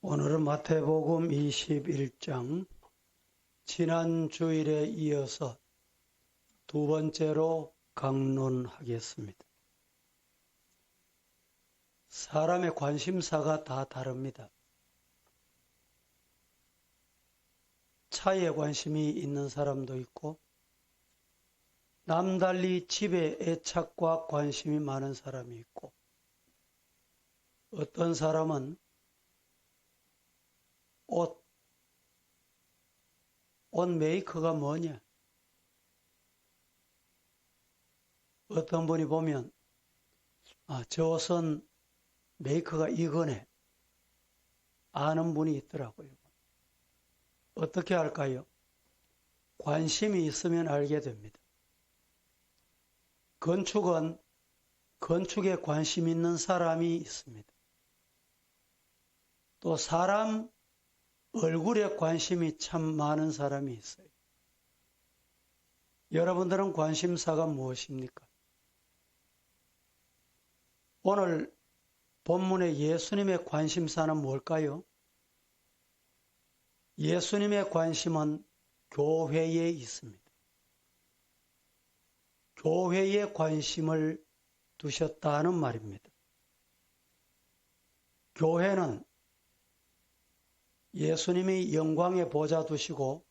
오늘은 마태복음 21장, 지난 주일에 이어서 두 번째로 강론하겠습니다. 사람의 관심사가 다 다릅니다. 차에 관심이 있는 사람도 있고, 남달리 집에 애착과 관심이 많은 사람이 있고, 어떤 사람은 옷 메이커가 뭐냐? 어떤 분이 보면, 저 옷은 메이커가 이거네. 아는 분이 있더라고요. 어떻게 할까요? 관심이 있으면 알게 됩니다. 건축은 건축에 관심 있는 사람이 있습니다. 또 사람 얼굴에 관심이 참 많은 사람이 있어요. 여러분들은 관심사가 무엇입니까? 오늘 본문의 예수님의 관심사는 뭘까요? 예수님의 관심은 교회에 있습니다. 교회에 관심을 두셨다는 말입니다. 교회는 예수님이 영광의 보좌 두시고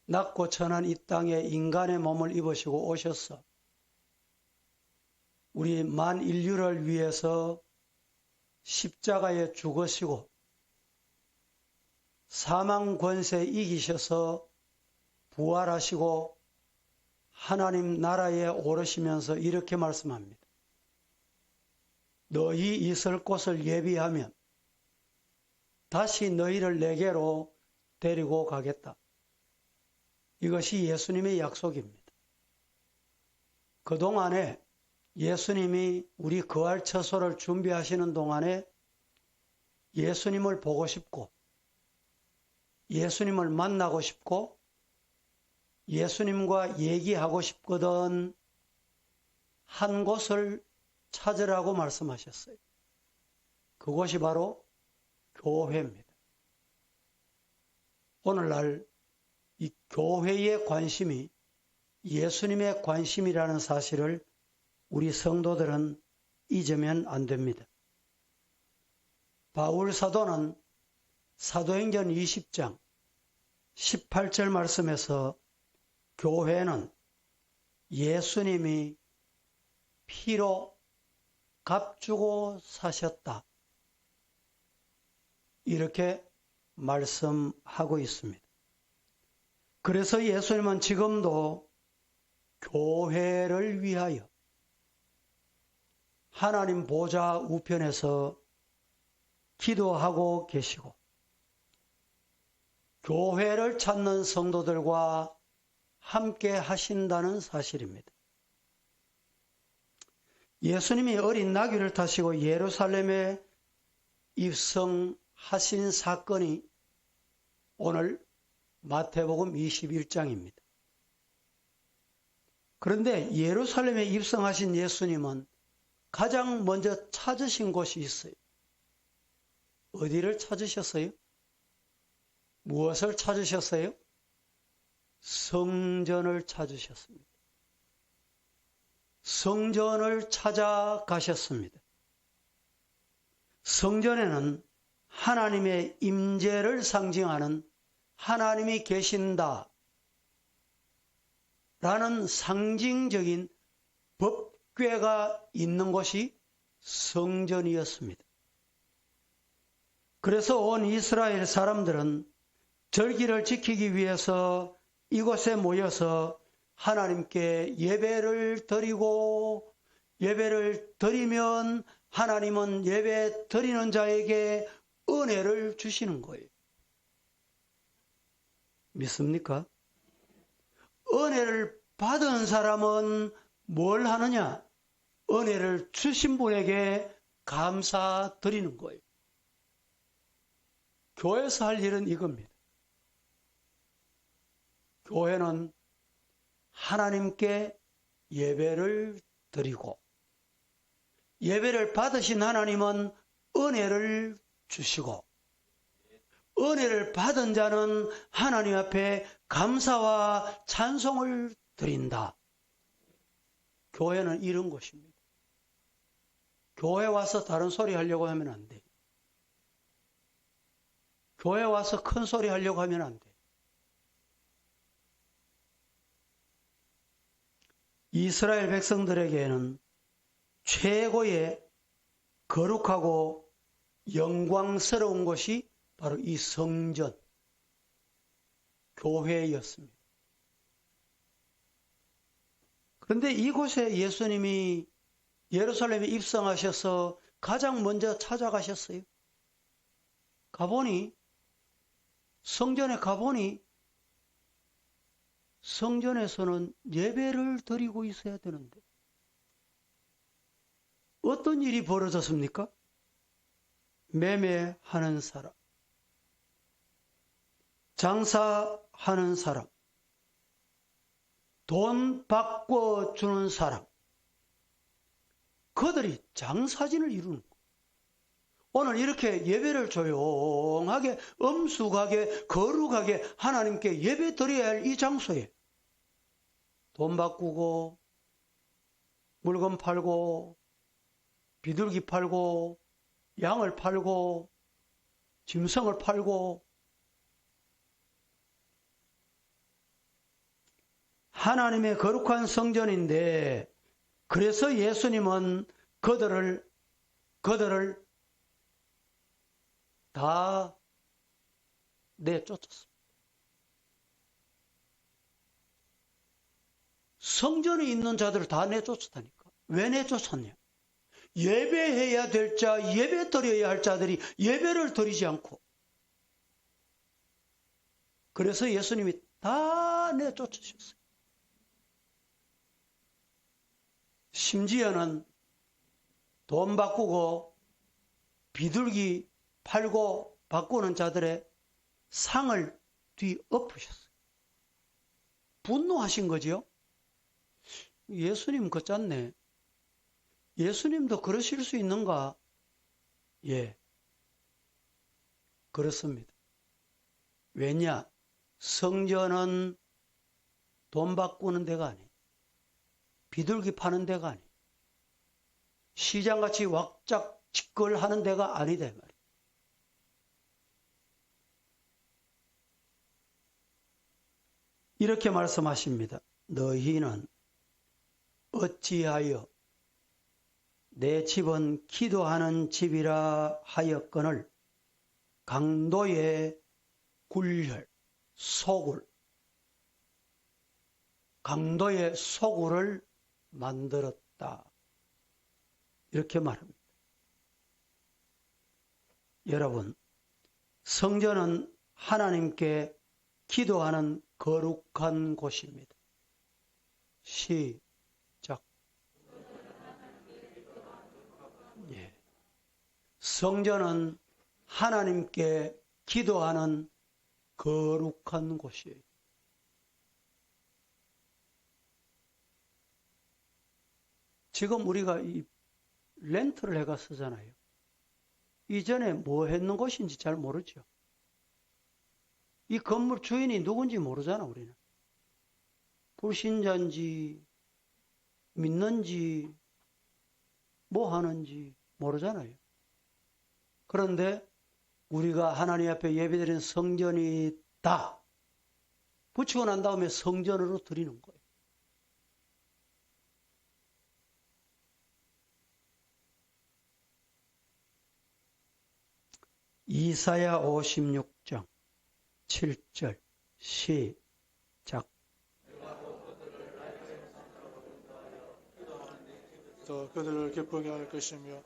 낮고 천한 이 땅에 인간의 몸을 입으시고 오셔서 우리 만인류를 위해서 십자가에 죽으시고 사망 권세 이기셔서 부활하시고 하나님 나라에 오르시면서 이렇게 말씀합니다. 너희 있을 곳을 예비하면 다시 너희를 내게로 데리고 가겠다. 이것이 예수님의 약속입니다. 그동안에 예수님이 우리 거할 처소를 준비하시는 동안에 예수님을 보고 싶고 예수님을 만나고 싶고 예수님과 얘기하고 싶거든 한 곳을 찾으라고 말씀하셨어요. 그곳이 바로 교회입니다. 오늘날 이 교회의 관심이 예수님의 관심이라는 사실을 우리 성도들은 잊으면 안 됩니다. 바울 사도는 사도행전 20장 18절 말씀에서 교회는 예수님이 피로 값주고 사셨다. 이렇게 말씀하고 있습니다. 그래서 예수님은 지금도 교회를 위하여 하나님 보좌 우편에서 기도하고 계시고 교회를 찾는 성도들과 함께 하신다는 사실입니다. 예수님이 어린 나귀를 타시고 예루살렘에 입성하신 사건이 오늘 마태복음 21장입니다. 그런데 예루살렘에 입성하신 예수님은 가장 먼저 찾으신 곳이 있어요. 어디를 찾으셨어요? 무엇을 찾으셨어요? 성전을 찾으셨습니다. 성전을 찾아가셨습니다. 성전에는 하나님의 임재를 상징하는 하나님이 계신다 라는 상징적인 법궤가 있는 곳이 성전이었습니다. 그래서 온 이스라엘 사람들은 절기를 지키기 위해서 이곳에 모여서 하나님께 예배를 드리고 예배를 드리면 하나님은 예배 드리는 자에게 은혜를 주시는 거예요. 믿습니까? 은혜를 받은 사람은 뭘 하느냐? 은혜를 주신 분에게 감사드리는 거예요. 교회에서 할 일은 이겁니다. 교회는 하나님께 예배를 드리고 예배를 받으신 하나님은 은혜를 주시고 은혜를 받은 자는 하나님 앞에 감사와 찬송을 드린다. 교회는 이런 곳입니다. 교회 와서 다른 소리 하려고 하면 안 돼. 교회 와서 큰 소리 하려고 하면 안 돼. 이스라엘 백성들에게는 최고의 거룩하고 영광스러운 곳이 바로 이 성전, 교회였습니다. 그런데 이곳에 예수님이 예루살렘에 입성하셔서 가장 먼저 찾아가셨어요. 가보니, 성전에 가보니, 성전에서는 예배를 드리고 있어야 되는데, 어떤 일이 벌어졌습니까? 매매하는 사람, 장사하는 사람, 돈 바꿔주는 사람, 그들이 장사진을 이루는 거예요. 오늘 이렇게 예배를 조용하게, 엄숙하게, 거룩하게 하나님께 예배 드려야 할 이 장소에 돈 바꾸고, 물건 팔고, 비둘기 팔고, 양을 팔고, 짐승을 팔고, 하나님의 거룩한 성전인데, 그래서 예수님은 그들을 다 내쫓았습니다. 성전에 있는 자들을 다 내쫓았다니까. 왜 내쫓았냐? 예배해야 될 자, 예배 드려야 할 자들이 예배를 드리지 않고, 그래서 예수님이 다 내쫓으셨어요. 심지어는 돈 바꾸고 비둘기 팔고 바꾸는 자들의 상을 뒤엎으셨어요. 분노하신 거지요. 예수님 그짠네. 예수님도 그러실 수 있는가? 예, 그렇습니다. 왜냐? 성전은 돈 바꾸는 데가 아니에요. 비둘기 파는 데가 아니에요. 시장같이 왁작지껄하는 데가 아니다 말이에요. 이렇게 말씀하십니다. 너희는 어찌하여 내 집은 기도하는 집이라 하였거늘 강도의 굴혈, 소굴, 강도의 소굴을 만들었다. 이렇게 말합니다. 여러분, 성전은 하나님께 기도하는 거룩한 곳입니다. 시작. 예. 성전은 하나님께 기도하는 거룩한 곳이에요. 지금 우리가 이 렌트를 해가 쓰잖아요. 이전에 뭐 했는 곳인지 잘 모르죠. 이 건물 주인이 누군지 모르잖아, 우리는. 불신자인지, 믿는지, 뭐 하는지 모르잖아요. 그런데 우리가 하나님 앞에 예배드리는 성전이 다 붙이고 난 다음에 성전으로 드리는 거예요. 이사야 56장 7절 시작. 또 그들을 기쁘게 할 것이며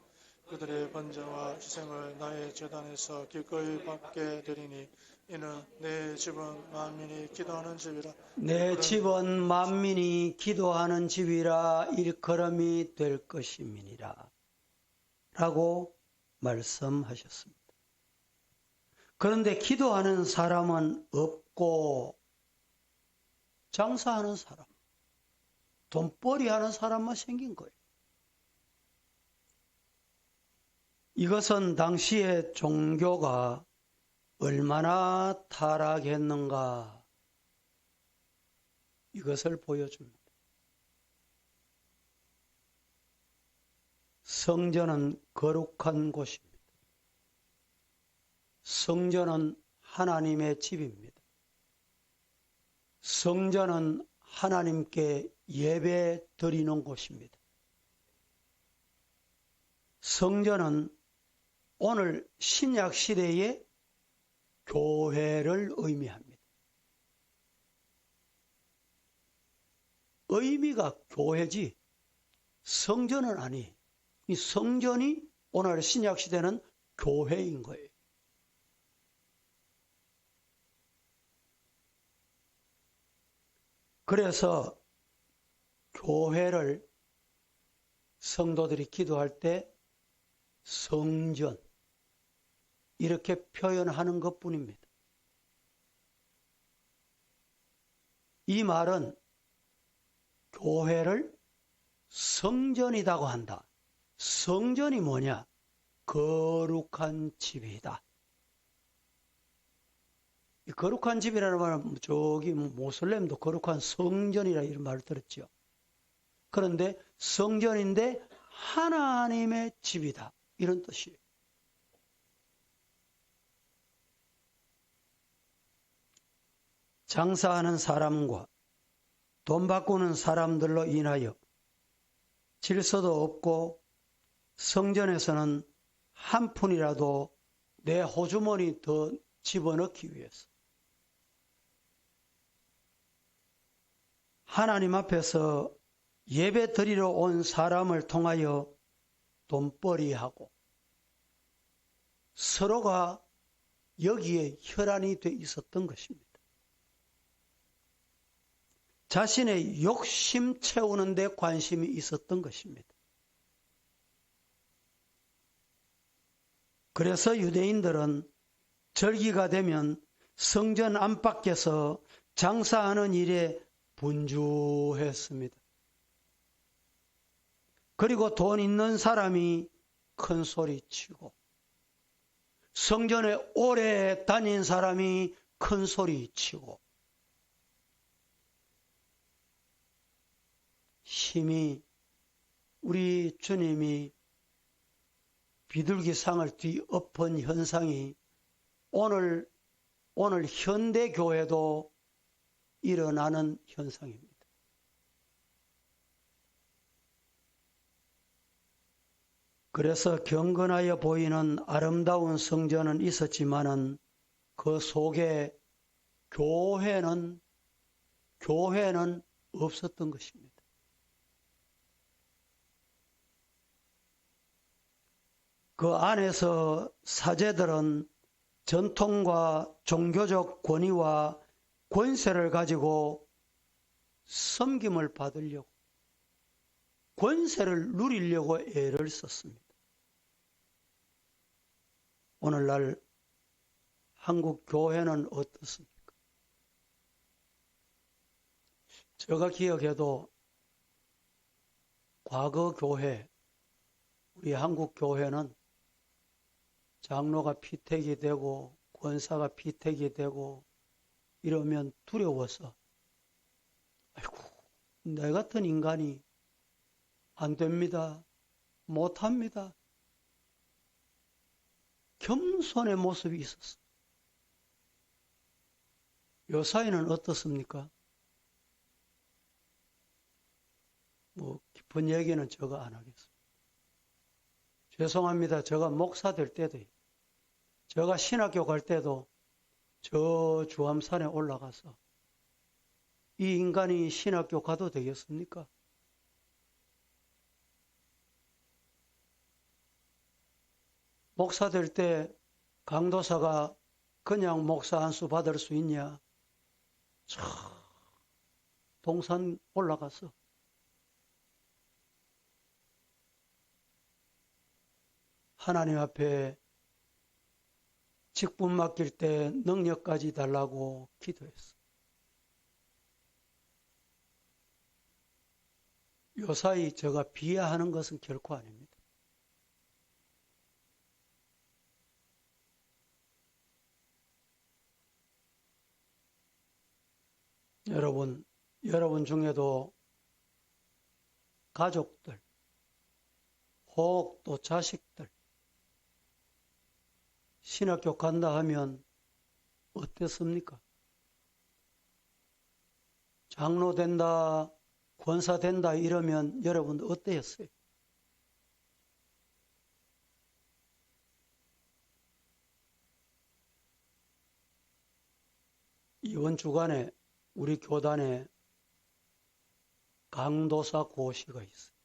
그들의 번제와 희생을 나의 제단에서 기꺼이 받게 되리니 이는 내 집은 만민이 기도하는 집이라 내 집은 만민이 기도하는 집이라 일컬음이 될 것임이니라 라고 말씀하셨습니다. 그런데 기도하는 사람은 없고 장사하는 사람, 돈벌이 하는 사람만 생긴 거예요. 이것은 당시의 종교가 얼마나 타락했는가 이것을 보여줍니다. 성전은 거룩한 곳입니다. 성전은 하나님의 집입니다. 성전은 하나님께 예배 드리는 곳입니다. 성전은 오늘 신약 시대의 교회를 의미합니다. 의미가 교회지 성전은 아니. 이 성전이 오늘 신약 시대는 교회인 거예요. 그래서 교회를 성도들이 기도할 때 성전 이렇게 표현하는 것뿐입니다. 이 말은 교회를 성전이라고 한다. 성전이 뭐냐? 거룩한 집이다. 이 거룩한 집이라는 말은 저기 모슬렘도 거룩한 성전이라 이런 말을 들었죠. 그런데 성전인데 하나님의 집이다. 이런 뜻이에요. 장사하는 사람과 돈 바꾸는 사람들로 인하여 질서도 없고 성전에서는 한 푼이라도 내 호주머니 더 집어넣기 위해서 하나님 앞에서 예배 드리러 온 사람을 통하여 돈벌이하고 서로가 여기에 혈안이 돼 있었던 것입니다. 자신의 욕심 채우는 데 관심이 있었던 것입니다. 그래서 유대인들은 절기가 되면 성전 안팎에서 장사하는 일에 분주했습니다. 그리고 돈 있는 사람이 큰 소리 치고 성전에 오래 다닌 사람이 큰 소리 치고 힘이 우리 주님이 비둘기상을 뒤엎은 현상이 오늘 현대 교회도 일어나는 현상입니다. 그래서 경건하여 보이는 아름다운 성전은 있었지만은 그 속에 교회는 없었던 것입니다. 그 안에서 사제들은 전통과 종교적 권위와 권세를 가지고 섬김을 받으려고 권세를 누리려고 애를 썼습니다. 오늘날 한국 교회는 어떻습니까? 제가 기억해도 과거 교회, 우리 한국 교회는 장로가 피택이 되고 권사가 피택이 되고 이러면 두려워서 아이고 내 같은 인간이 안 됩니다. 못합니다. 겸손의 모습이 있었어요. 요사이는 어떻습니까? 깊은 얘기는 제가 안 하겠습니다. 죄송합니다. 제가 목사 될 때도 제가 신학교 갈 때도 저 주암산에 올라가서 이 인간이 신학교 가도 되겠습니까? 목사 될 때 강도사가 그냥 목사 안수 받을 수 있냐? 저 동산 올라가서 하나님 앞에 직분 맡길 때 능력까지 달라고 기도했어. 요사이 제가 비하하는 것은 결코 아닙니다. 여러분 중에도 가족들, 혹 또 자식들, 신학교 간다 하면 어땠습니까? 장로 된다, 권사 된다 이러면 여러분 어땠어요? 이번 주간에 우리 교단에 강도사 고시가 있어요.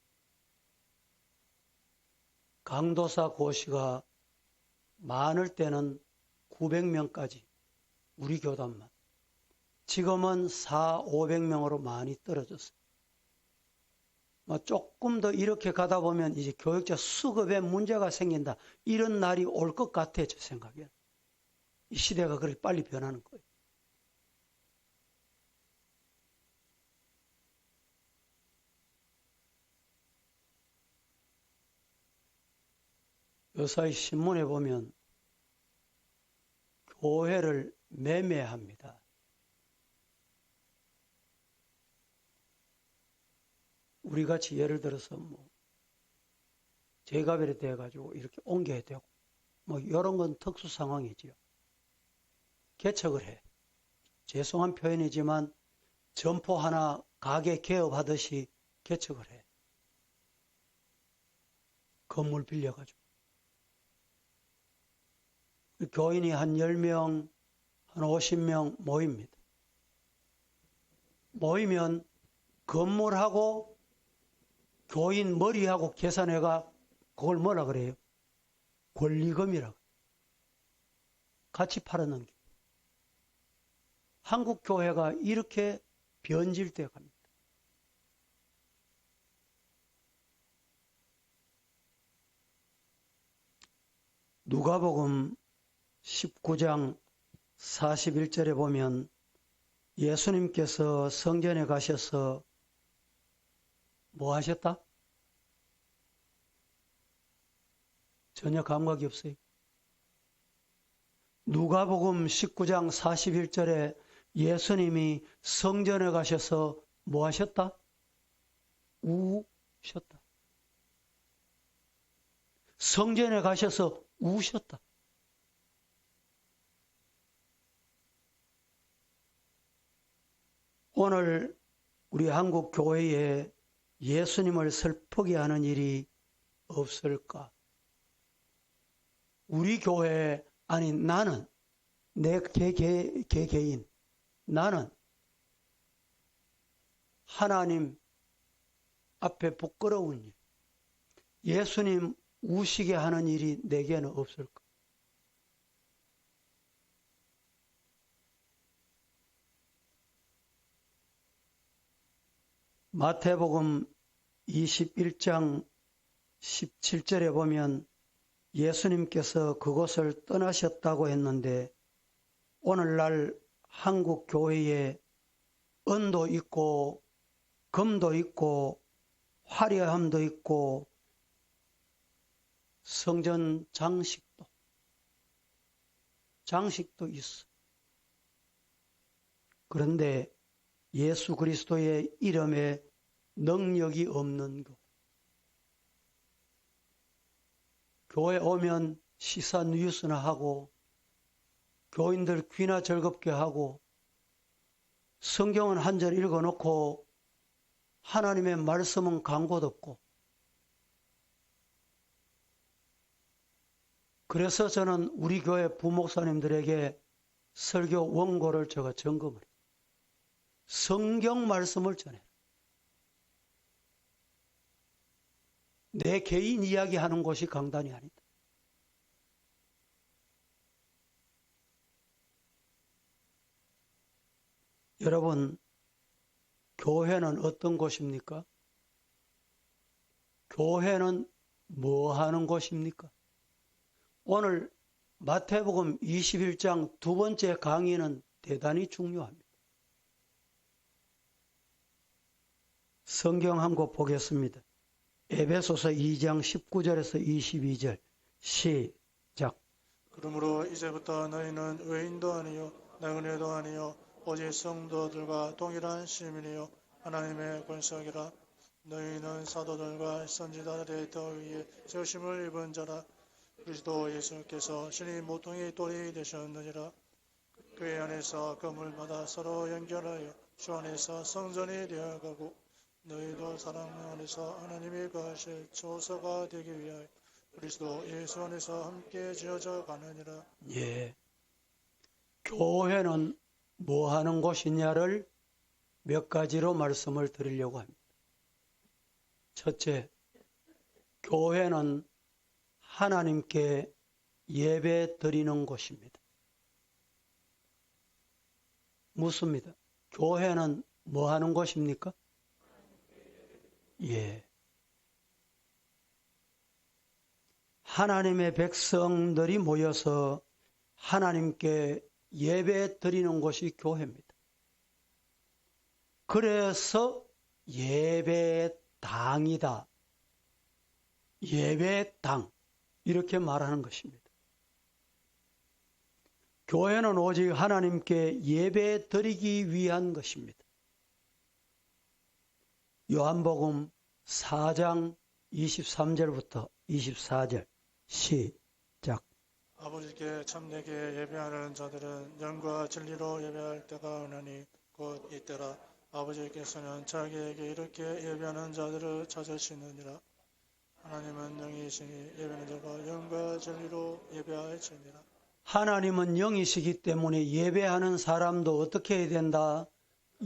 강도사 고시가 많을 때는 900명까지 우리 교단만. 지금은 400~500명으로 많이 떨어졌어요. 조금 더 이렇게 가다 보면 이제 교육자 수급에 문제가 생긴다. 이런 날이 올 것 같아요, 제 생각에. 이 시대가 그렇게 빨리 변하는 거예요. 요사이 신문에 보면 교회를 매매합니다. 우리 같이 예를 들어서 재가별이 돼가지고 이렇게 옮겨야 되고 이런 건 특수 상황이지요. 개척을 해. 죄송한 표현이지만 점포 하나 가게 개업하듯이 개척을 해. 건물 빌려가지고. 교인이 한 10명, 한 50명 모입니다. 모이면 건물하고 교인 머리하고 계산해가 그걸 뭐라 그래요? 권리금이라고. 같이 팔아넘기. 한국 교회가 이렇게 변질되어 갑니다. 누가복음 19장 41절에 보면 예수님께서 성전에 가셔서 뭐 하셨다? 전혀 감각이 없어요. 누가복음 19장 41절에 예수님이 성전에 가셔서 뭐 하셨다? 우셨다. 성전에 가셔서 우셨다. 오늘 우리 한국 교회에 예수님을 슬프게 하는 일이 없을까? 우리 교회, 아니 나는 내 개인 나는 하나님 앞에 부끄러운 일, 예수님 우시게 하는 일이 내게는 없을까? 마태복음 21장 17절에 보면 예수님께서 그곳을 떠나셨다고 했는데 오늘날 한국 교회에 은도 있고 금도 있고 화려함도 있고 성전 장식도 있어. 그런데 예수 그리스도의 이름에 능력이 없는 것. 교회 오면 시사 뉴스나 하고 교인들 귀나 즐겁게 하고 성경은 한 절 읽어놓고 하나님의 말씀은 광고도 없고 그래서 저는 우리 교회 부목사님들에게 설교 원고를 제가 점검을 해요. 성경 말씀을 전해. 내 개인 이야기하는 곳이 강단이 아니다. 여러분, 교회는 어떤 곳입니까? 교회는 뭐 하는 곳입니까? 오늘 마태복음 21장 두 번째 강의는 대단히 중요합니다. 성경 한 곳 보겠습니다. 에베소서 2장 19절에서 22절 시작. 그러므로 이제부터 너희는 외인도 아니요 나그네도 아니요 오직 성도들과 동일한 시민이요 하나님의 권속이라. 너희는 사도들과 선지자들의 더 위에 세우심을 입은 자라. 그리스도 예수께서 신의 모퉁이 돌이 되셨느니라. 그의 안에서 건물마다 서로 연결하여 주 안에서 성전이 되어가고 너희도 사랑 안에서 하나님이 거하실 초소가 되기 위하여 그리스도 예수 안에서 함께 지어져 가느니라. 예. 교회는 뭐 하는 곳이냐를 몇 가지로 말씀을 드리려고 합니다. 첫째, 교회는 하나님께 예배 드리는 곳입니다. 묻습니다. 교회는 뭐 하는 곳입니까? 예. 하나님의 백성들이 모여서 하나님께 예배 드리는 곳이 교회입니다. 그래서 예배당이다. 예배당. 이렇게 말하는 것입니다. 교회는 오직 하나님께 예배 드리기 위한 것입니다. 요한복음 4장 23절부터 24절 시작. 아버지께 참되게 예배하는 자들은 영과 진리로 예배할 때가 오나니 곧 이때라. 아버지께서는 자기에게 이렇게 예배하는 자들을 찾으시느니라. 하나님은 영이시니 예배하는 자가 영과 진리로 예배할지니라. 하나님은 영이시기 때문에 예배하는 사람도 어떻게 해야 된다?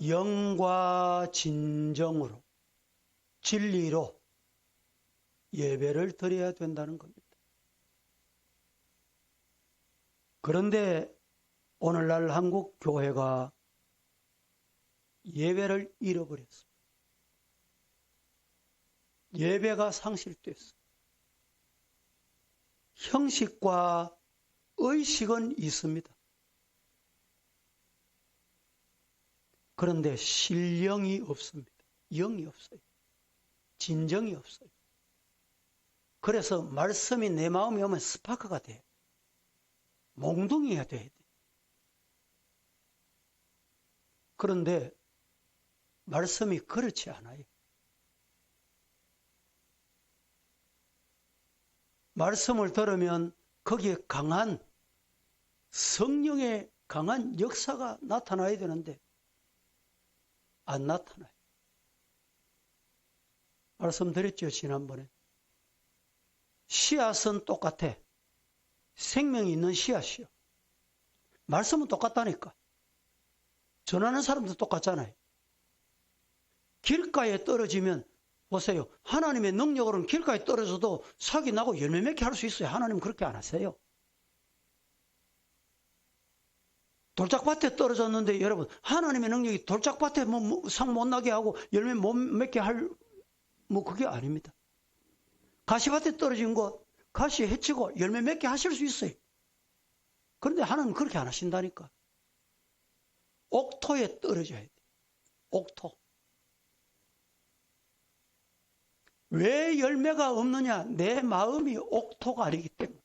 영과 진정으로, 진리로 예배를 드려야 된다는 겁니다. 그런데 오늘날 한국 교회가 예배를 잃어버렸습니다. 예배가 상실됐어요. 형식과 의식은 있습니다. 그런데 신령이 없습니다. 영이 없어요. 진정이 없어요. 그래서 말씀이 내 마음에 오면 스파크가 돼요. 몽둥이가 돼야 돼. 그런데 말씀이 그렇지 않아요. 말씀을 들으면 거기에 강한 성령의 강한 역사가 나타나야 되는데 안 나타나요. 말씀드렸죠, 지난번에. 씨앗은 똑같아. 생명이 있는 씨앗이요. 말씀은 똑같다니까. 전하는 사람도 똑같잖아요. 길가에 떨어지면 보세요. 하나님의 능력으로는 길가에 떨어져도 sak이 나고 열매 맺게 할 수 있어요. 하나님은 그렇게 안 하세요. 돌짝밭에 떨어졌는데 여러분, 하나님의 능력이 돌짝밭에 상 못 나게 하고 열매 못 맺게 할 그게 아닙니다. 가시밭에 떨어진 거 가시 해치고 열매 맺게 하실 수 있어요. 그런데 하나님은 그렇게 안 하신다니까. 옥토에 떨어져야 돼. 옥토. 왜 열매가 없느냐? 내 마음이 옥토가 아니기 때문에.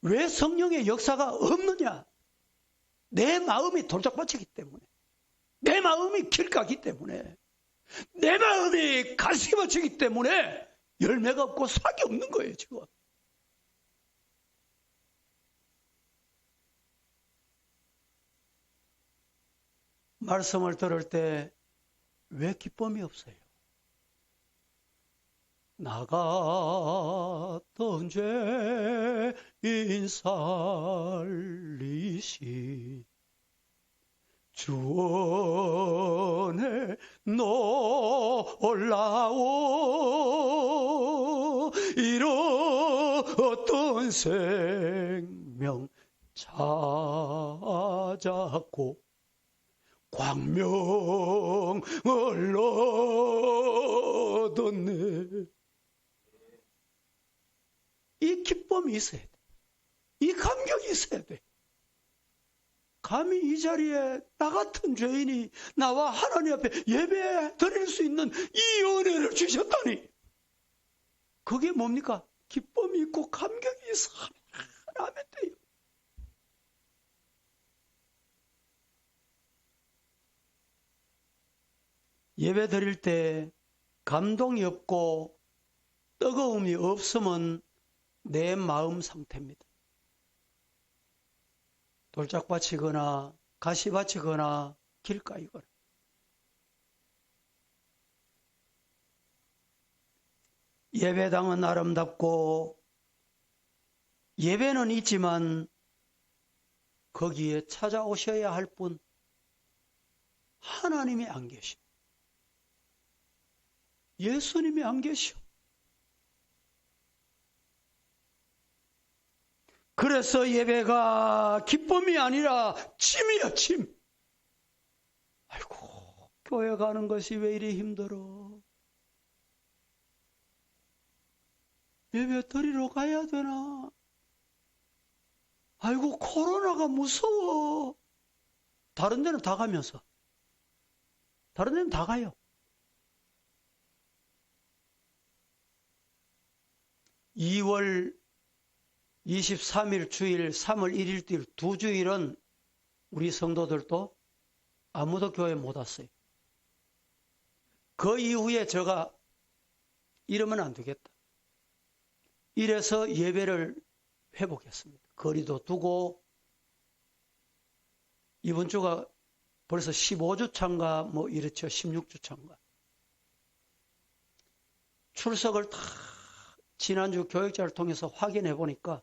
왜 성령의 역사가 없느냐? 내 마음이 돌짝밭이기 때문에. 내 마음이 길가기 때문에. 내 마음이 가시밭이기 때문에 열매가 없고 삭이 없는 거예요, 지금. 말씀을 들을 때 왜 기쁨이 없어요? 나 같은 죄인 살리신 주 은혜 놀라워 잃었던 생명 찾았고 광명을 얻었네. 이 기쁨이 있어야 돼. 이 감격이 있어야 돼. 감히 이 자리에 나 같은 죄인이 나와 하나님 앞에 예배 드릴 수 있는 이 은혜를 주셨다니. 그게 뭡니까? 기쁨이 있고 감격이 있어. 하면 돼요. 예배 드릴 때 감동이 없고 뜨거움이 없으면 내 마음 상태입니다. 돌짝밭이거나 가시밭이거나 길가이거나. 예배당은 아름답고 예배는 있지만 거기에 찾아오셔야 할 분 하나님이 안 계셔. 예수님이 안 계셔. 그래서 예배가 기쁨이 아니라 짐이야, 짐. 아이고, 교회 가는 것이 왜 이리 힘들어. 예배 드리러 가야 되나? 아이고, 코로나가 무서워. 다른 데는 다 가면서. 다른 데는 다 가요. 2월 23일 주일, 3월 1일 주일 두 주일은 우리 성도들도 아무도 교회 못 왔어요. 그 이후에 제가 이러면 안 되겠다. 이래서 예배를 회복했습니다. 거리도 두고 이번 주가 벌써 15주 차인가 뭐 이렇죠. 16주 차인가. 출석을 다 지난주 교육자를 통해서 확인해 보니까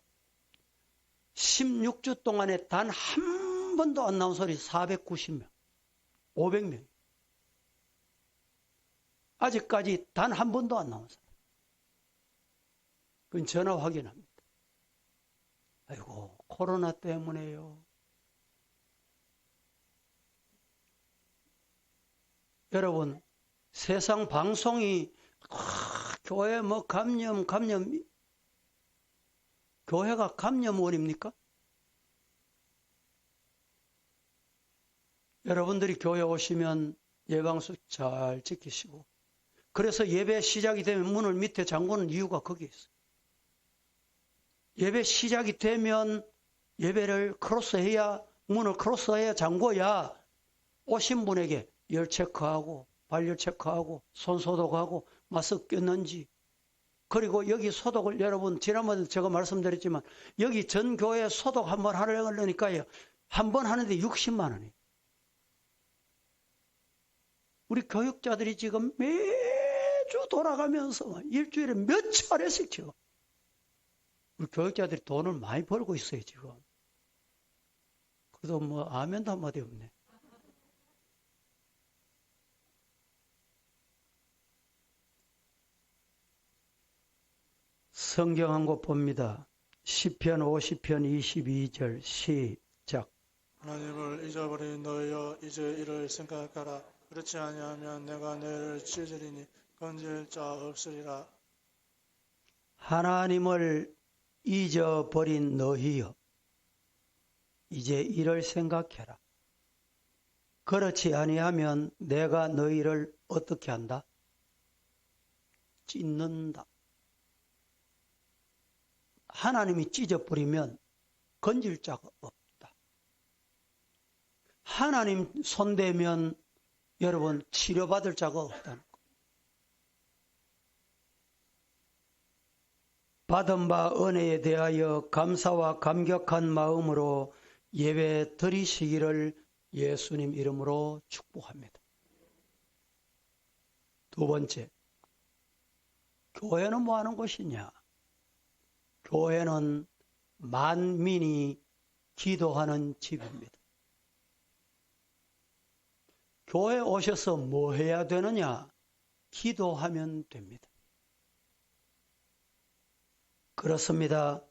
16주 동안에 단 한 번도 안 나온 소리 490명, 500명. 아직까지 단 한 번도 안 나온 사람. 그건 전화 확인합니다. 아이고, 코로나 때문에요. 여러분, 세상 방송이 교회 뭐 감염 교회가 감염원입니까? 여러분들이 교회 오시면 예방수칙 잘 지키시고, 그래서 예배 시작이 되면 문을 밑에 잠그는 이유가 거기에 있어요. 예배 시작이 되면 예배를 크로스해야, 문을 크로스해야 잠궈야 오신 분에게 열 체크하고 발열 체크하고 손 소독하고 마스크 꼈는지, 그리고 여기 소독을 여러분 지난번에 제가 말씀드렸지만 여기 전 교회 소독 한번 하려니까요, 한 번 하는데 60만 원이에요. 우리 교육자들이 지금 매주 돌아가면서 일주일에 몇 차례씩 지금 우리 교육자들이 돈을 많이 벌고 있어요 지금. 그래도 뭐 아멘도 한마디 없네. 성경 한 곳 봅니다. 시편 50편 22절 시작. 하나님을 잊어버린 너희여, 이제 이를 생각하라. 그렇지 아니하면 내가 너희를 찢으리니 건질 자 없으리라. 하나님을 잊어버린 너희여, 이제 이를 생각해라. 그렇지 아니하면 내가 너희를 어떻게 한다? 찢는다. 하나님이 찢어버리면 건질 자가 없다. 하나님 손대면 여러분 치료받을 자가 없다는 것. 받은 바 은혜에 대하여 감사와 감격한 마음으로 예배 드리시기를 예수님 이름으로 축복합니다. 두 번째, 교회는 뭐 하는 곳이냐? 교회는 만민이 기도하는 집입니다. 교회 오셔서 뭐 해야 되느냐? 기도하면 됩니다. 그렇습니다.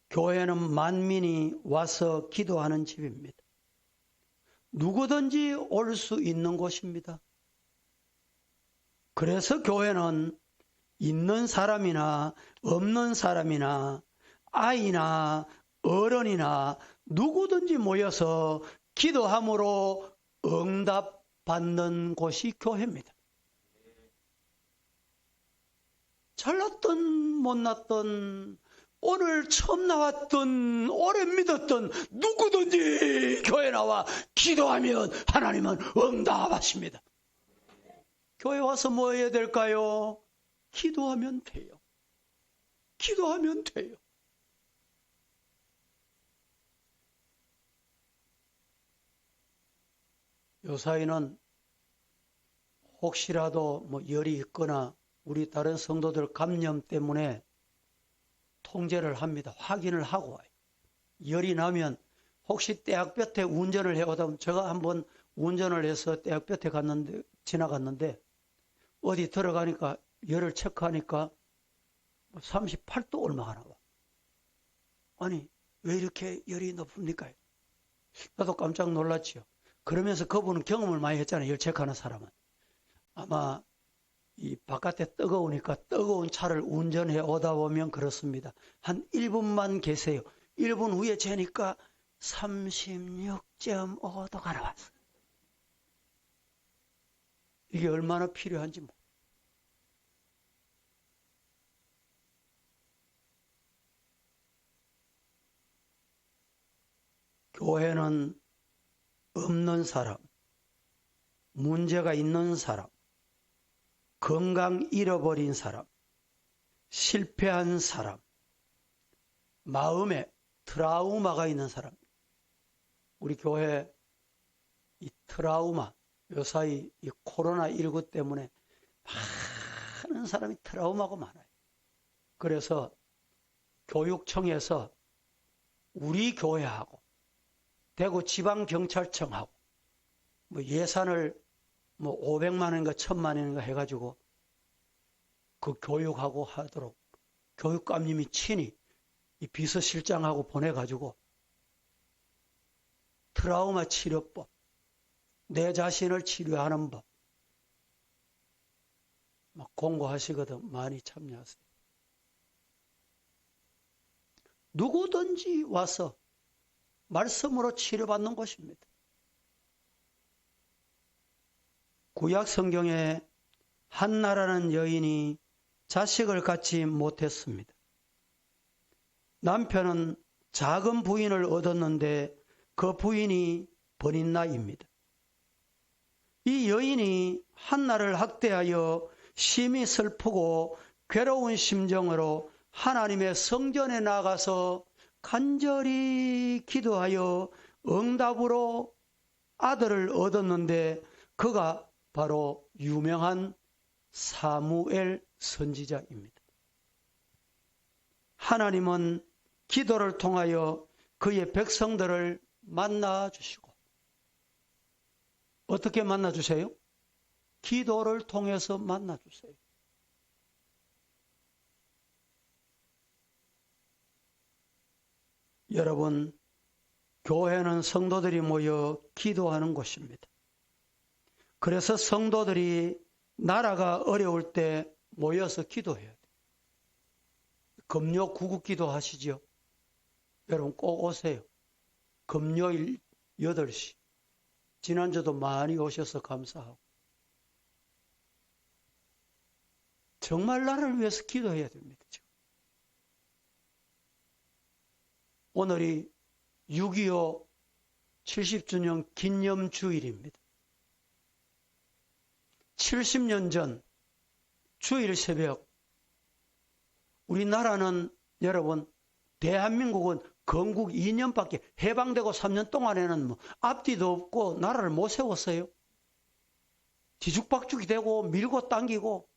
교회는 만민이 와서 기도하는 집입니다. 누구든지 올 수 있는 곳입니다. 그래서 교회는 있는 사람이나 없는 사람이나 아이나 어른이나 누구든지 모여서 기도함으로 응답받는 곳이 교회입니다. 잘났든 못났든 오늘 처음 나왔던 오래 믿었던 누구든지 교회 나와 기도하면 하나님은 응답하십니다. 교회 와서 뭐 해야 될까요? 기도하면 돼요. 기도하면 돼요. 요사이는 혹시라도 뭐 열이 있거나 우리 다른 성도들 감염 때문에 통제를 합니다. 확인을 하고 와요. 열이 나면 혹시 떼약볕에 운전을 해오다 보면 제가 한번 운전을 해서 떼약볕에 지나갔는데 어디 들어가니까 열을 체크하니까 38도 얼마가 나와. 아니 왜 이렇게 열이 높습니까? 나도 깜짝 놀랐지요. 그러면서 그분은 경험을 많이 했잖아요. 열 체크하는 사람은. 아마 이 바깥에 뜨거우니까 뜨거운 차를 운전해 오다 보면 그렇습니다. 한 1분만 계세요. 1분 후에 재니까 36.5도가 나왔어요. 이게 얼마나 필요한지 모르겠어요. 교회는 없는 사람, 문제가 있는 사람, 건강 잃어버린 사람, 실패한 사람, 마음에 트라우마가 있는 사람. 우리 교회 이 트라우마, 요사이 이 코로나19 때문에 많은 사람이 트라우마가 많아요. 그래서 교육청에서 우리 교회하고 대구 지방경찰청하고 뭐 예산을 뭐 500만 원인가 1000만 원인가 해가지고 그 교육하고 하도록 교육감님이 친히 이 비서실장하고 보내가지고 트라우마 치료법, 내 자신을 치료하는 법 막 공고하시거든. 많이 참여하세요. 누구든지 와서 말씀으로 치료받는 곳입니다. 구약 성경에 한나라는 여인이 자식을 갖지 못했습니다. 남편은 작은 부인을 얻었는데 그 부인이 버린나입니다. 이 여인이 한나를 학대하여 심히 슬프고 괴로운 심정으로 하나님의 성전에 나가서 간절히 기도하여 응답으로 아들을 얻었는데 그가 바로 유명한 사무엘 선지자입니다. 하나님은 기도를 통하여 그의 백성들을 만나주시고 어떻게 만나주세요? 기도를 통해서 만나주세요. 여러분, 교회는 성도들이 모여 기도하는 곳입니다. 그래서 성도들이 나라가 어려울 때 모여서 기도해야 돼요. 금요 구국기도 하시죠? 여러분 꼭 오세요. 금요일 8시. 지난주도 많이 오셔서 감사하고. 정말 나라를 위해서 기도해야 됩니다. 오늘이 6.25 70주년 기념주일입니다. 70년 전 주일 새벽 우리나라는 여러분 대한민국은 건국 2년밖에 해방되고 3년 동안에는 뭐 앞뒤도 없고 나라를 못 세웠어요. 뒤죽박죽이 되고 밀고 당기고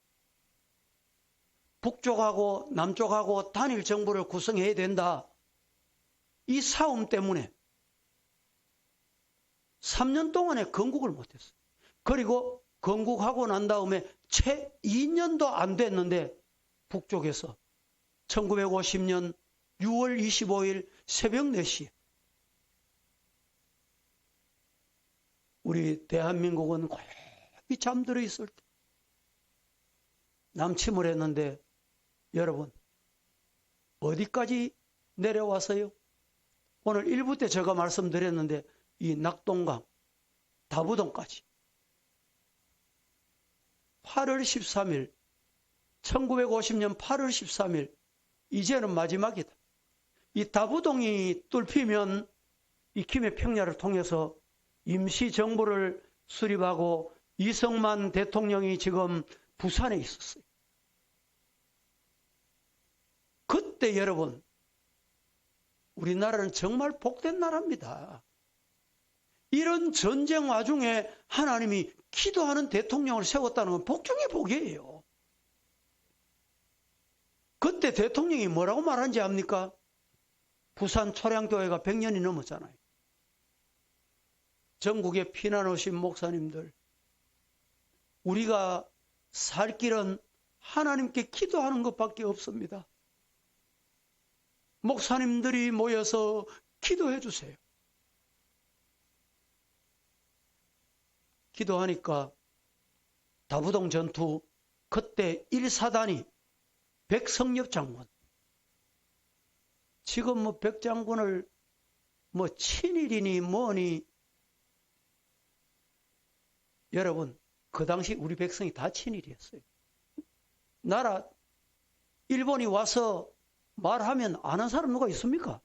북쪽하고 남쪽하고 단일 정부를 구성해야 된다. 이 싸움 때문에 3년 동안에 건국을 못했어요. 그리고 건국하고 난 다음에 채 2년도 안 됐는데 북쪽에서 1950년 6월 25일 새벽 4시에 우리 대한민국은 고요히 잠들어 있을 때 남침을 했는데 여러분 어디까지 내려왔어요? 오늘 1부 때 제가 말씀드렸는데 이 낙동강, 다부동까지 8월 13일 1950년 8월 13일 이제는 마지막이다. 이 다부동이 뚫히면 이 김해 평야를 통해서 임시정부를 수립하고 이승만 대통령이 지금 부산에 있었어요. 그때 여러분, 우리나라는 정말 복된 나라입니다. 이런 전쟁 와중에 하나님이 기도하는 대통령을 세웠다는 건 복 중에 복이에요. 그때 대통령이 뭐라고 말하는지 압니까? 부산 초량교회가 100년이 넘었잖아요. 전국에 피난 오신 목사님들, 우리가 살 길은 하나님께 기도하는 것밖에 없습니다. 목사님들이 모여서 기도해 주세요. 기도하니까 다부동 전투 그때 1사단이 백성엽 장군, 지금 뭐 백장군을 뭐 친일이니 뭐니, 여러분 그 당시 우리 백성이 다 친일이었어요. 나라 일본이 와서 말하면 아는 사람 누가 있습니까?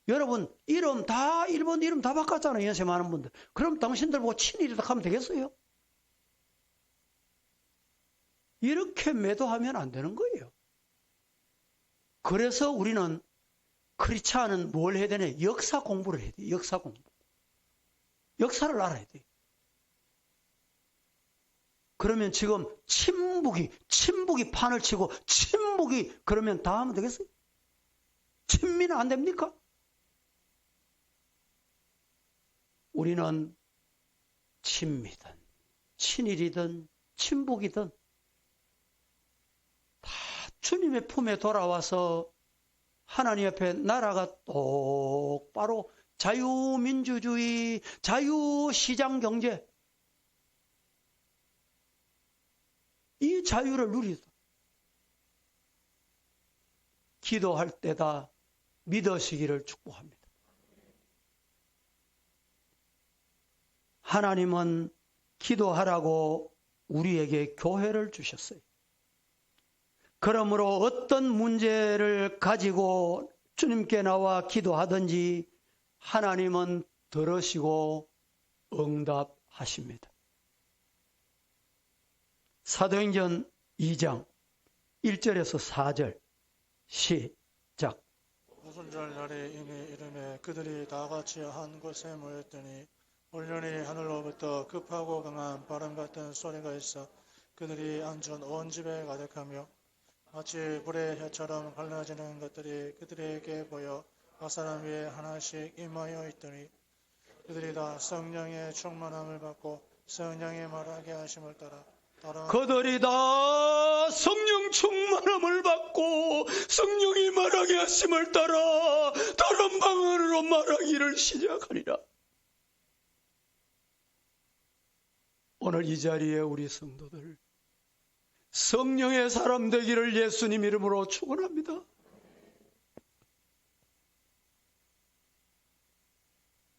여러분 이름 다 일본 이름 다 바꿨잖아요. 연세 많은 분들. 그럼 당신들 보고 친일이다 하면 되겠어요? 이렇게 매도하면 안 되는 거예요. 그래서 우리는 크리스찬은 뭘 해야 되냐? 역사 공부를 해야 돼요. 역사 공부. 역사를 알아야 돼요. 그러면 지금 친북이 판을 치고 친북이 그러면 다 하면 되겠어요? 친미는 안 됩니까? 우리는 친미든 친일이든 친북이든 다 주님의 품에 돌아와서 하나님 앞에 나라가 똑바로 자유민주주의, 자유시장경제, 이 자유를 누리다. 기도할 때다 믿으시기를 축복합니다. 하나님은 기도하라고 우리에게 교회를 주셨어요. 그러므로 어떤 문제를 가지고 주님께 나와 기도하든지 하나님은 들으시고 응답하십니다. 사도행전 2장 1절에서 4절 시작. 오순절 날에 이미 이름에 그들이 다 같이 한 곳에 모였더니 온전히 하늘로부터 급하고 강한 바람 같은 소리가 있어 그들이 앉은 온 집에 가득하며 마치 불의 혀처럼 갈라지는 것들이 그들에게 보여 각 사람 위에 하나씩 임하여 있더니 그들이 다 성령의 충만함을 받고 성령의 말하게 하심을 따라 그들이 다 성령 충만함을 받고 성령이 말하게 하심을 따라 다른 방언으로 말하기를 시작하니라. 오늘 이 자리에 우리 성도들 성령의 사람 되기를 예수님 이름으로 축원합니다.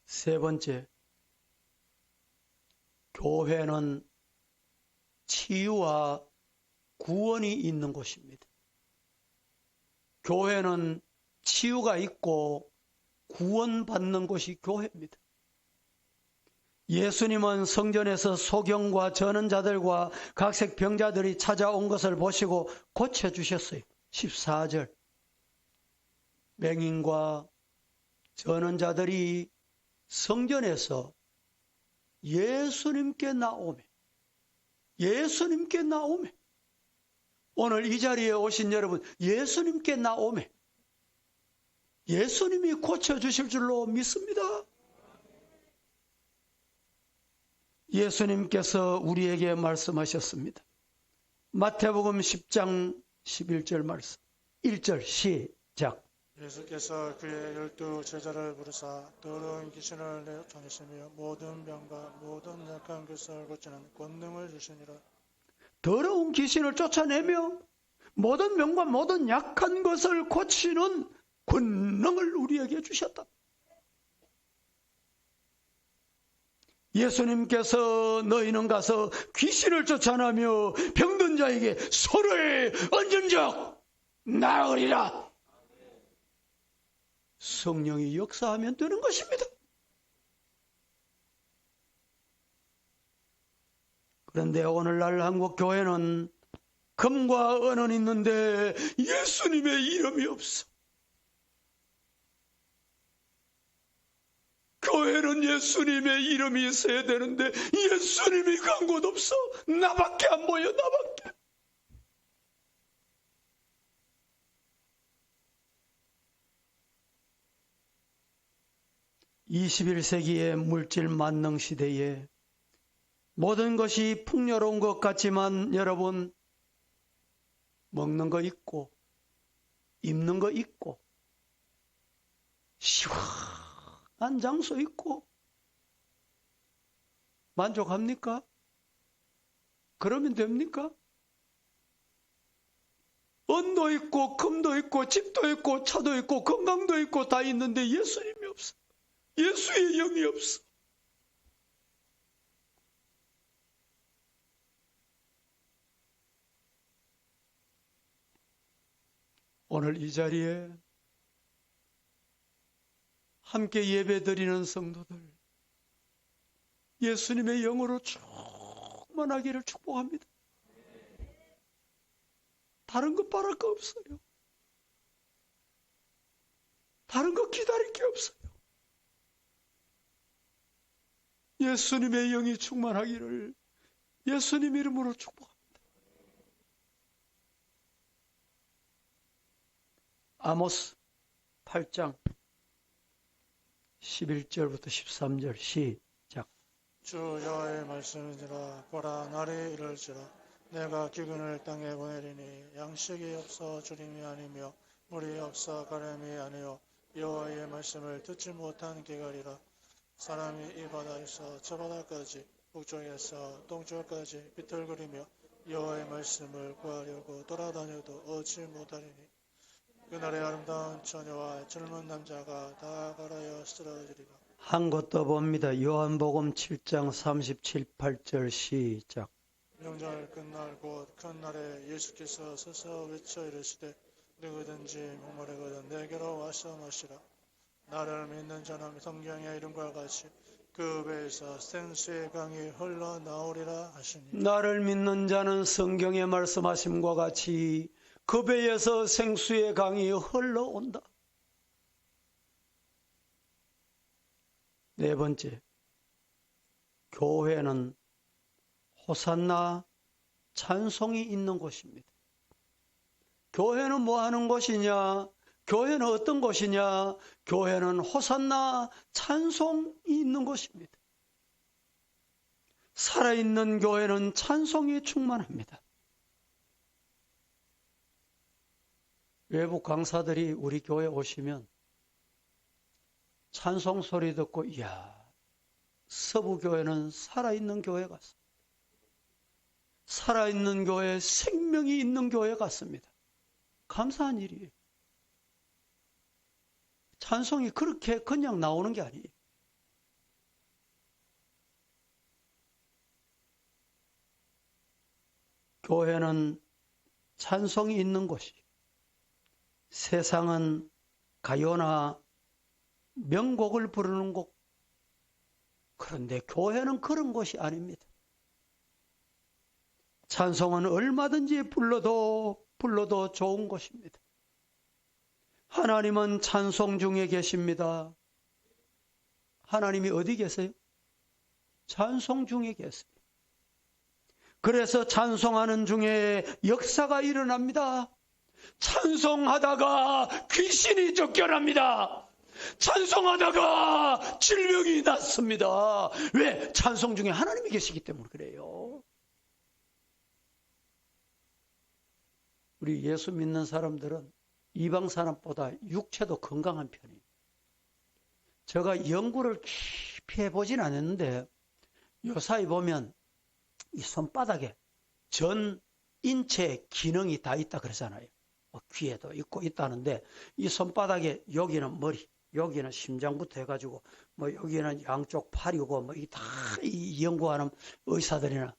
세 번째, 교회는 치유와 구원이 있는 곳입니다. 교회는 치유가 있고 구원받는 곳이 교회입니다. 예수님은 성전에서 소경과 전원자들과 각색 병자들이 찾아온 것을 보시고 고쳐주셨어요. 14절. 맹인과 전원자들이 성전에서 예수님께 나오매 오늘 이 자리에 오신 여러분 예수님께 나오매 예수님이 고쳐주실 줄로 믿습니다. 예수님께서 우리에게 말씀하셨습니다. 마태복음 10장 11절 말씀 1절 시작. 예수께서 그의 12 제자를 부르사 더러운 귀신을 내쫓으시며 모든 병과 모든 약한 것을 고치는 권능을 주시니라. 더러운 귀신을 쫓아내며 모든 병과 모든 약한 것을 고치는 권능을 우리에게 주셨다. 예수님께서 너희는 가서 귀신을 쫓아내며 병든 자에게 손을 얹은 적 나으리라. 성령이 역사하면 되는 것입니다. 그런데 오늘날 한국 교회는 금과 은은 있는데 예수님의 이름이 없어. 교회는 예수님의 이름이 있어야 되는데 예수님이 간 곳 없어. 나밖에 안 보여, 나밖에. (21세기의) 물질 만능 시대에 모든 것이 풍요로운 것 같지만 여러분, 먹는 거 있고 입는 거 있고 시원한 장소 있고 만족합니까? 그러면 됩니까? 은도 있고 금도 있고 집도 있고 차도 있고 건강도 있고 다 있는데 예수님이 없어. 예수의 영이 없어. 오늘 이 자리에 함께 예배드리는 성도들, 예수님의 영으로 충만하기를 축복합니다. 다른 거 바랄 거 없어요. 다른 거 기다릴 게 없어요. 예수님의 영이 충만하기를 예수님 이름으로 축복합니다. 아모스 8장 11절부터 13절 시작. 주 여호와의 말씀이니라. 보라, 날이 이를지라. 내가 기근을 땅에 보내리니 양식이 없어 주림이 아니며 물이 없어 가렴이 아니요 여호와의 말씀을 듣지 못한 기갈이라. 사람이 이 바다에서 저 바다까지 북쪽에서 동쪽까지 비틀거리며 여호와의 말씀을 구하려고 돌아다녀도 얻지 못하리니 그날에 아름다운 처녀와 젊은 남자가 다 갈아여 쓰러지리라. 한 것 더 봅니다. 요한복음 7장 37, 8절 시작. 명절 끝날 곧 큰 날에 예수께서 서서 외쳐 이르시되 누구든지 목마르거든 내게로 와서 마시라. 나를 믿는 자는 성경의 이름과 같이 그 배에서 생수의 강이 흘러나오리라 하시니. 나를 믿는 자는 성경에 말씀하심과 같이 그 배에서 생수의 강이 흘러온다. 네 번째, 교회는 호산나 찬송이 있는 곳입니다. 교회는 뭐 하는 곳이냐? 교회는 어떤 곳이냐? 교회는 호산나 찬송이 있는 곳입니다. 살아있는 교회는 찬송이 충만합니다. 외국 강사들이 우리 교회 오시면 찬송 소리 듣고 이야, 서부교회는 살아있는 교회 같습니다. 살아있는 교회, 생명이 있는 교회 같습니다. 감사한 일이에요. 찬송이 그렇게 그냥 나오는 게 아니에요. 교회는 찬송이 있는 곳이, 세상은 가요나 명곡을 부르는 곳, 그런데 교회는 그런 곳이 아닙니다. 찬송은 얼마든지 불러도 좋은 곳입니다. 하나님은 찬송 중에 계십니다. 하나님이 어디 계세요? 찬송 중에 계세요. 그래서 찬송하는 중에 역사가 일어납니다. 찬송하다가 귀신이 쫓겨납니다. 찬송하다가 질병이 낫습니다. 왜? 찬송 중에 하나님이 계시기 때문에 그래요. 우리 예수 믿는 사람들은 이방 사람보다 육체도 건강한 편이에요. 제가 연구를 깊이 해보진 않았는데 요사이 보면 이 손바닥에 전 인체 기능이 다 있다 그러잖아요. 귀에도 있고 있다는데 이 손바닥에 여기는 머리, 여기는 심장부터 해가지고 뭐 여기는 양쪽 팔이고 뭐 다 이 연구하는 의사들이나.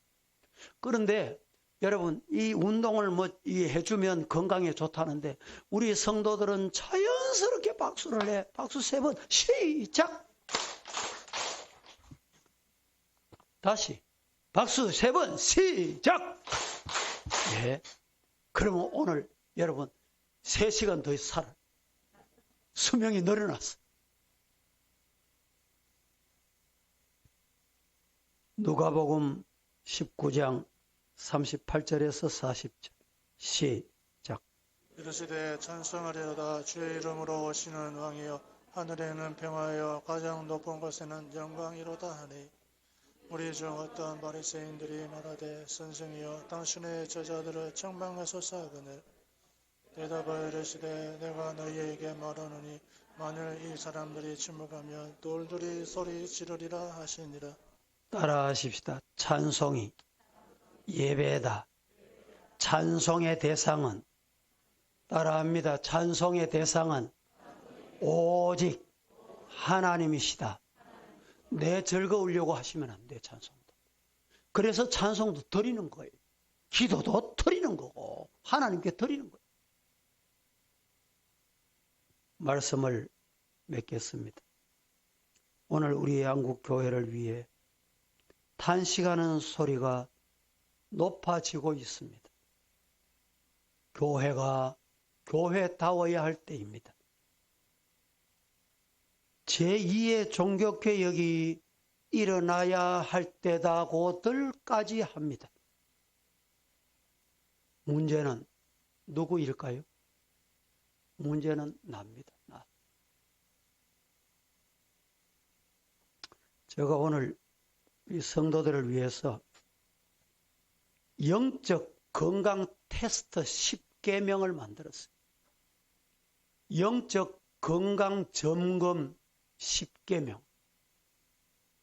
그런데 여러분 이 운동을 뭐 해주면 건강에 좋다는데 우리 성도들은 자연스럽게 박수를 해. 박수 3번 시작. 다시 박수 3번 시작. 예. 그러면 오늘 여러분 3시간 더 살아. 수명이 늘어났어. 누가복음 19장 38절에서 40절 시작. 이르시되 찬송하리로다 주의 이름으로 오시는 왕이여 하늘에는 평화여 가장 높은 곳에는 영광이로다 하니 우리 중 어떤 바리새인들이 말하되 선생이여 당신의 제자들을 책망하소서 하거늘 대답하여 이르시되 내가 너희에게 말하노니 만일 이 사람들이 침묵하면 돌들이 소리 지르리라 하시니라. 따라하십시다. 찬송이 예배다. 찬송의 대상은 따라합니다. 찬송의 대상은 오직 하나님이시다. 내 즐거우려고 하시면 안 돼. 찬송도. 그래서 찬송도 드리는 거예요. 기도도 드리는 거고 하나님께 드리는 거예요. 말씀을 맺겠습니다. 오늘 우리 한국교회를 위해 탄식하는 소리가 높아지고 있습니다. 교회가 교회다워야 할 때입니다. 제2의 종교개혁이 일어나야 할 때다고들까지 합니다. 문제는 누구일까요? 문제는 납니다. 나. 제가 오늘 이 성도들을 위해서 영적 건강 테스트 10계명을 만들었어요. 영적 건강 점검 10계명.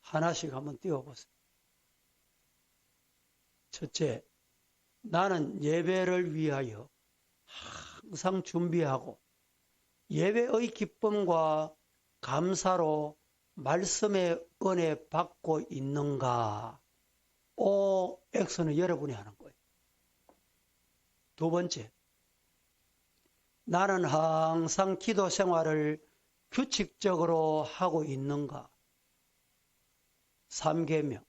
하나씩 한번 띄워보세요. 첫째, 나는 예배를 위하여 항상 준비하고 예배의 기쁨과 감사로 말씀의 은혜 받고 있는가? X는 여러분이 하는 거예요. 두 번째, 나는 항상 기도 생활을 규칙적으로 하고 있는가? 3계명,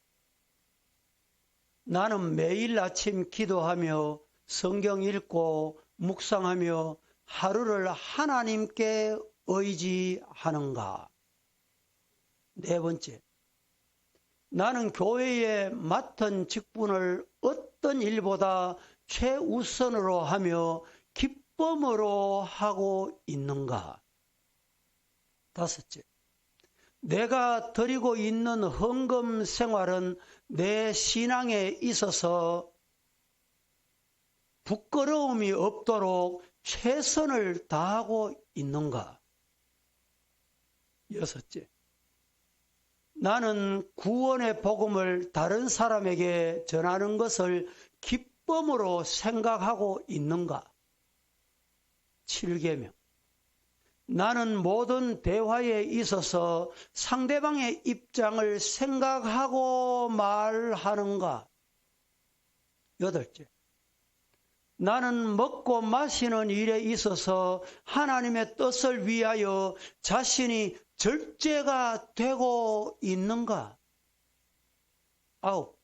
나는 매일 아침 기도하며 성경 읽고 묵상하며 하루를 하나님께 의지하는가? 네 번째, 나는 교회에 맡은 직분을 어떤 일보다 최우선으로 하며 기쁨으로 하고 있는가? 다섯째, 내가 드리고 있는 헌금 생활은 내 신앙에 있어서 부끄러움이 없도록 최선을 다하고 있는가? 여섯째, 나는 구원의 복음을 다른 사람에게 전하는 것을 기쁨으로 생각하고 있는가? 7계명, 나는 모든 대화에 있어서 상대방의 입장을 생각하고 말하는가? 8째, 나는 먹고 마시는 일에 있어서 하나님의 뜻을 위하여 자신이 절제가 되고 있는가? 9,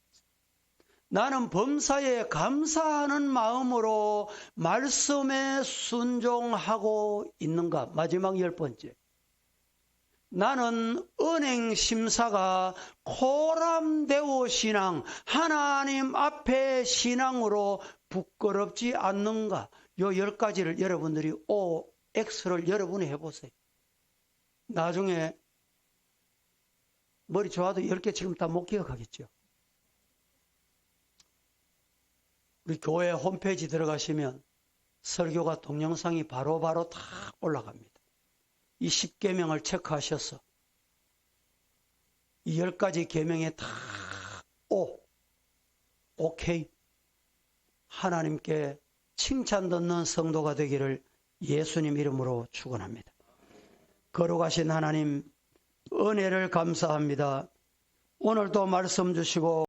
나는 범사에 감사하는 마음으로 말씀에 순종하고 있는가? 마지막 10번째, 나는 은행 심사가 코람데오 신앙, 하나님 앞에 신앙으로 부끄럽지 않는가? 요 10가지를 여러분들이 X를 여러분이 해보세요. 나중에 머리 좋아도 10개 지금 다 못 기억하겠죠. 우리 교회 홈페이지 들어가시면 설교가 동영상이 바로바로 다 올라갑니다. 이 10계명을 체크하셔서 이 10가지 계명에 다 오케이. 하나님께 칭찬 듣는 성도가 되기를 예수님 이름으로 축원합니다. 거룩하신 하나님, 은혜를 감사합니다. 오늘도 말씀 주시고